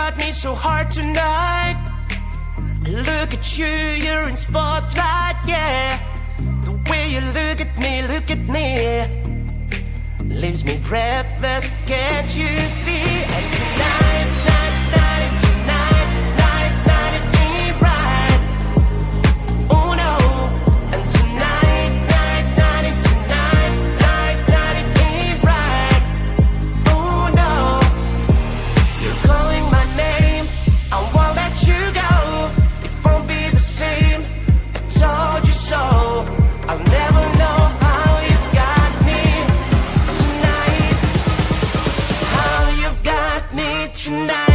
got me so hard tonight. Look at you, you're in spotlight, yeah. The way you look at me, leaves me breathless, can't you see? And tonight, it ain't right. Oh no. And tonight, it ain't right. Oh no. You're calling my name, I won't let you go. It won't be the same, I told you so. I'll never know how you've got me tonight. How you've got me tonight.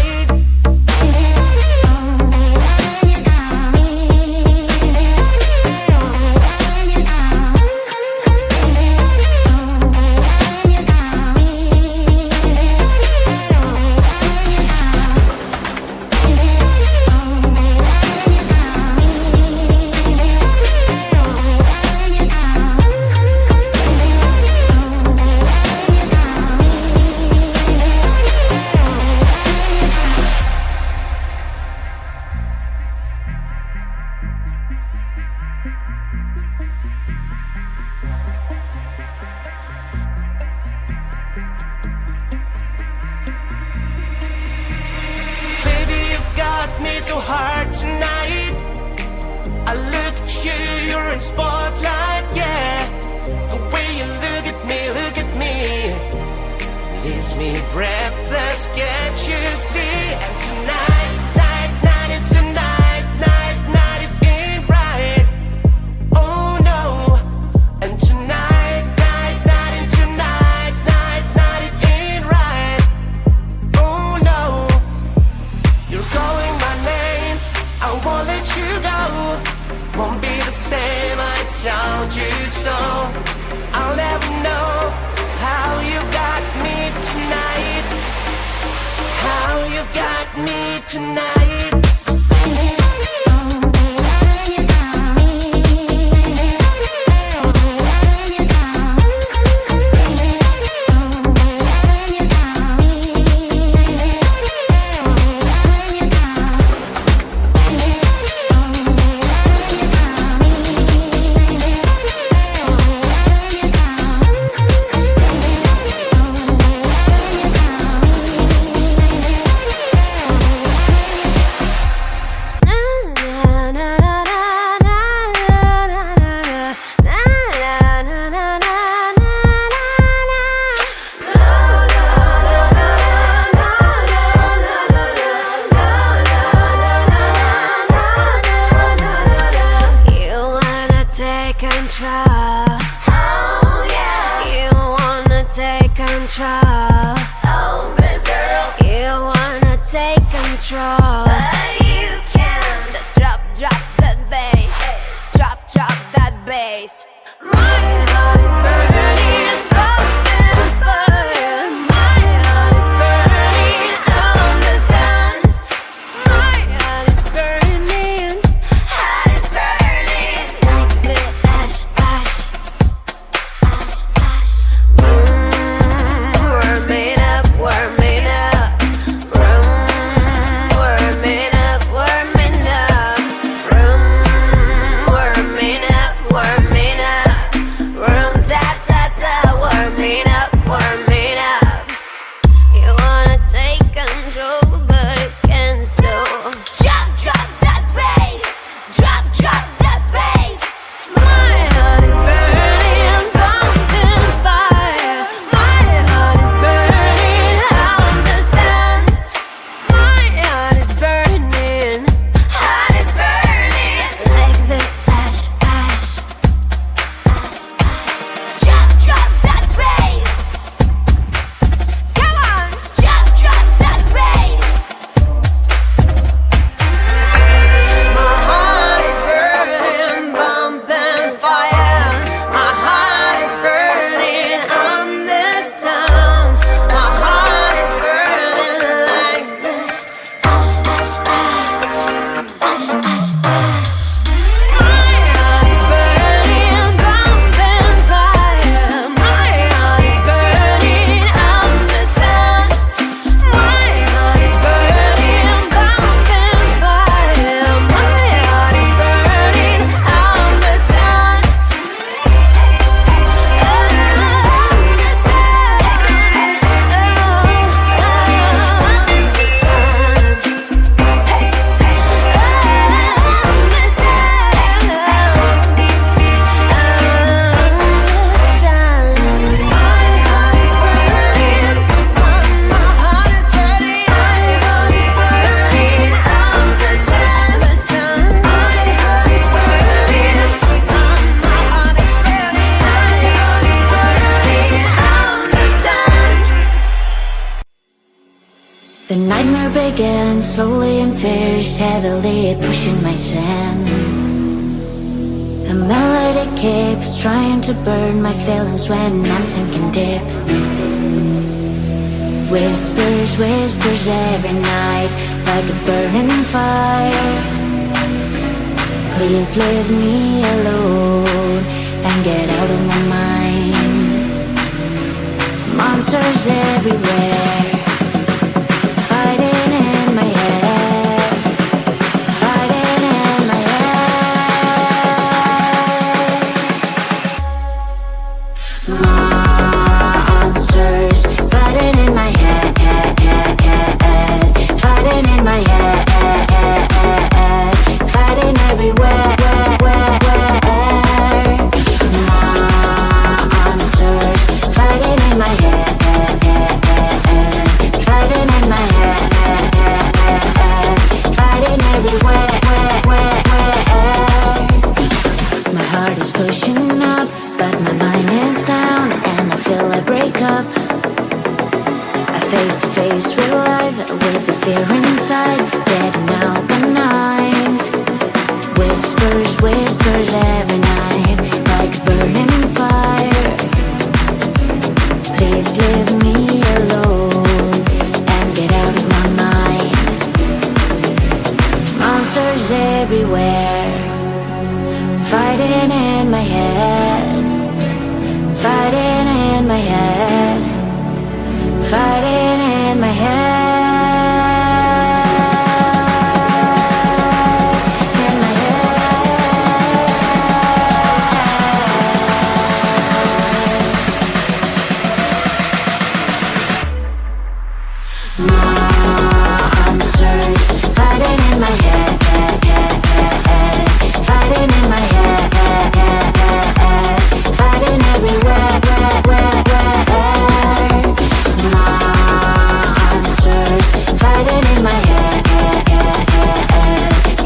Me so hard tonight. I look at you, you're in spotlight, yeah. The way you look at me, leaves me breathless, can't you see? And tonight, it ain't right. Oh no. And tonight, it ain't right. Oh no. You're calling my name, I won't let you go. Won't be the same, I told you so. I'll never know how you got me tonight. How you've got me tonight. Oh yeah. You wanna take control. Oh, this girl. You wanna take control. But you can't. So drop that bass. Hey. Drop that bass. My heart is burning up in fire. My heart is burning on the sun. My heart is burning. Heart is burning like the ash. Warming up. Warming up. Warming up. again, slowly and fierce, heavily pushing my sin. A melody keeps trying to burn my feelings when I'm sinking deep. Whispers, whispers every night, like a burning fire. Please leave me alone and get out of my mind. Monsters everywhere, fighting in my head, fighting in my head. Monsters fighting in my head, fighting in my head, fighting everywhere. Monsters fighting in my head, fighting in my head, fighting everywhere. My heart is pushing up, but my mind is down, and I feel I break up. I face to face with life, with the fear inside, getting out the night. Whispers, whispers every night, like a burning fire. Please leave me alone and get out of my mind. Monsters everywhere, fighting in my head, fighting in my head, fighting in my head. Monsters fighting in my head, fighting in my head, fighting everywhere. Monsters fighting in my head,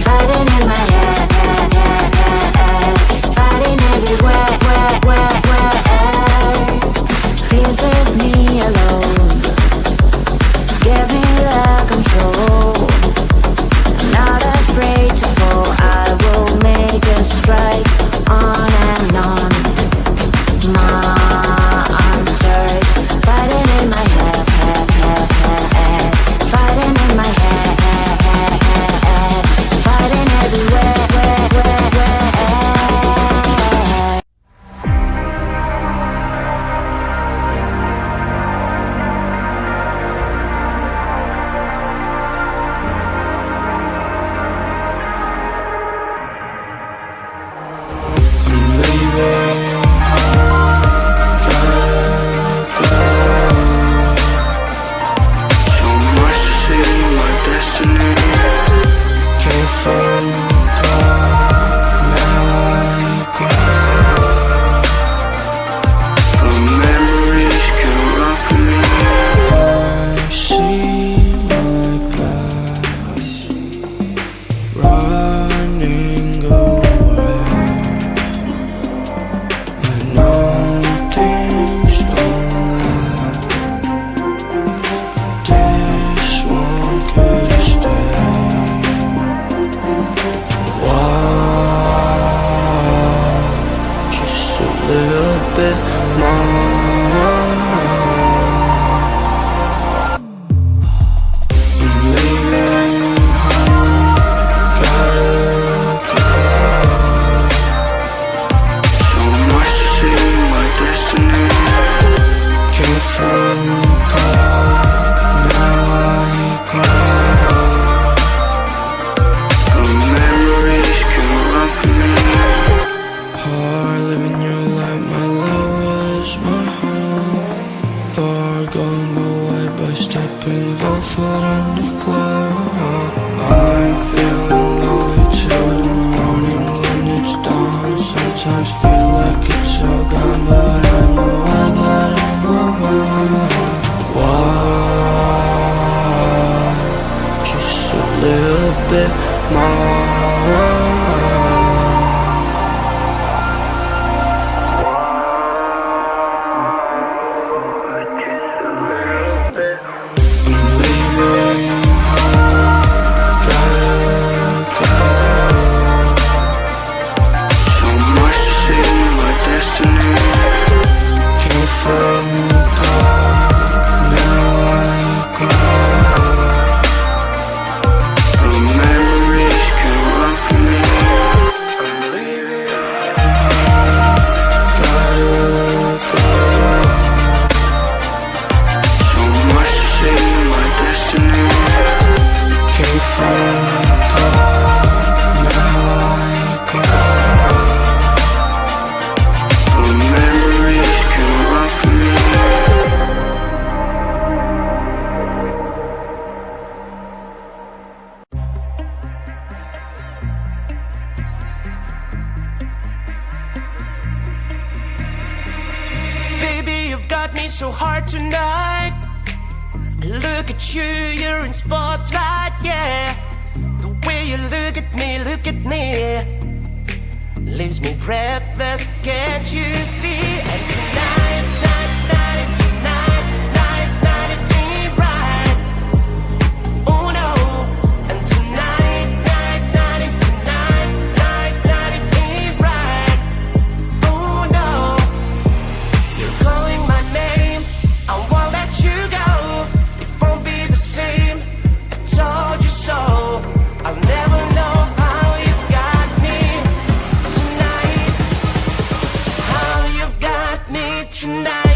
fighting in my head, fighting everywhere. Please leave me alone, give me the control. I'm not afraid to fall, I will make a strike on and on. Monsters fighting in my head, fighting in my head, fighting everywhere. I'm leaving home. got me so hard tonight. Look at you, you're in spotlight, yeah. The way you look at me, leaves me breathless, can't you see? And tonight, it ain't right. Oh no. And tonight, it ain't right. Oh no. You're calling my name, I won't let you go. It won't be the same, I told you so. I'll never know how you've got me tonight. How you've got me tonight.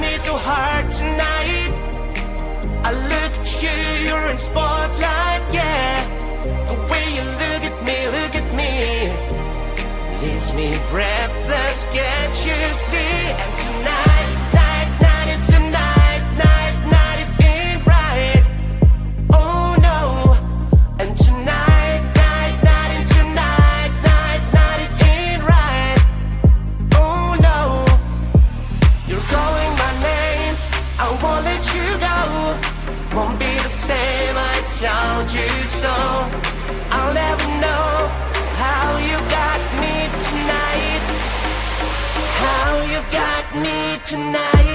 Me so hard tonight. I look at you, you're in spotlight, yeah. The way you look at me, leaves me breathless, can't you see? And tonight, it ain't right. Oh no. And tonight, it ain't right. Oh no. You're calling my name, I won't let you go. Won't be the same, I told you so. I'll never know how you got me tonight. How you've got me tonight.